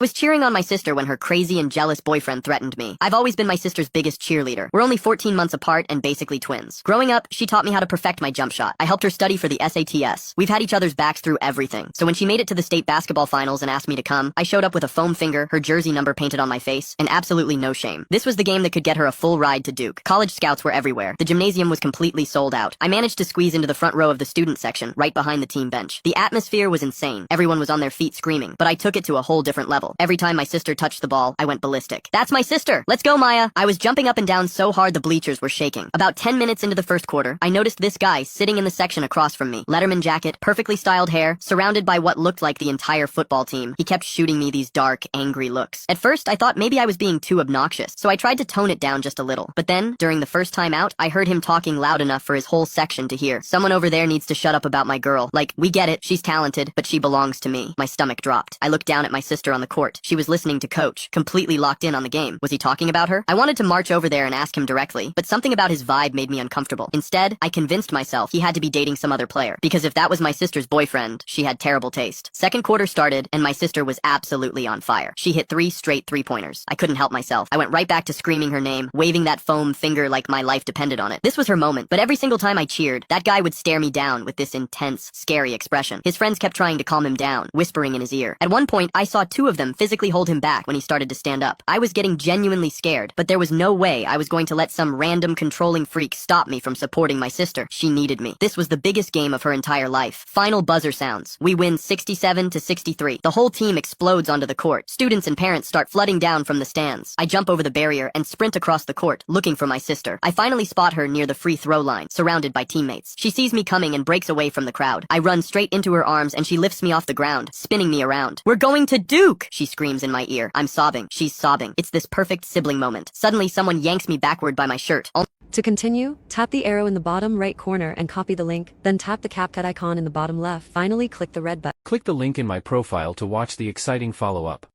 Was cheering on my sister when her crazy and jealous boyfriend threatened me. I've always been my sister's biggest cheerleader. We're only 14 months apart and basically twins. Growing up, she taught me how to perfect my jump shot. I helped her study for the SATs. We've had each other's backs through everything. So when she made it to the state basketball finals and asked me to come, I showed up with a foam finger, her jersey number painted on my face, and absolutely no shame. This was the game that could get her a full ride to Duke. College scouts were everywhere. The gymnasium was completely sold out. I managed to squeeze into the front row of the student section, right behind the team bench. The atmosphere was insane. Everyone was on their feet screaming, but I took it to a whole different level. Every time my sister touched the ball, I went ballistic. That's my sister! Let's go, Maya! I was jumping up and down so hard the bleachers were shaking. About 10 minutes into the first quarter, I noticed this guy sitting in the section across from me. Letterman jacket, perfectly styled hair, surrounded by what looked like the entire football team. He kept shooting me these dark, angry looks. At first, I thought maybe I was being too obnoxious, so I tried to tone it down just a little. But then, during the first time out, I heard him talking loud enough for his whole section to hear. Someone over there needs to shut up about my girl. Like, we get it, she's talented, but she belongs to me. My stomach dropped. I looked down at my sister on the court. She was listening to coach, completely locked in on the game. Was he talking about her? I wanted to march over there and ask him directly, but something about his vibe made me uncomfortable. Instead, I convinced myself he had to be dating some other player, because if that was my sister's boyfriend, she had terrible taste. Second quarter started, and my sister was absolutely on fire. She hit 3 straight three-pointers. I couldn't help myself. I went right back to screaming her name, waving that foam finger like my life depended on it. This was her moment, but every single time I cheered, that guy would stare me down with this intense, scary expression. His friends kept trying to calm him down, whispering in his ear. At one point, I saw 2 of them physically hold him back when he started to stand up. I was getting genuinely scared, but there was no way I was going to let some random controlling freak stop me from supporting my sister. She needed me. This was the biggest game of her entire life. Final buzzer sounds. We win 67-63. The whole team explodes onto the court. Students and parents start flooding down from the stands. I jump over the barrier and sprint across the court, looking for my sister. I finally spot her near the free throw line, surrounded by teammates. She sees me coming and breaks away from the crowd. I run straight into her arms and she lifts me off the ground, spinning me around. "We're going to Duke!" she screams in my ear. I'm sobbing. She's sobbing. It's this perfect sibling moment. Suddenly, someone yanks me backward by my shirt. To continue, tap the arrow in the bottom right corner and copy the link, then tap the CapCut icon in the bottom left. Finally, click the red button. Click the link in my profile to watch the exciting follow-up.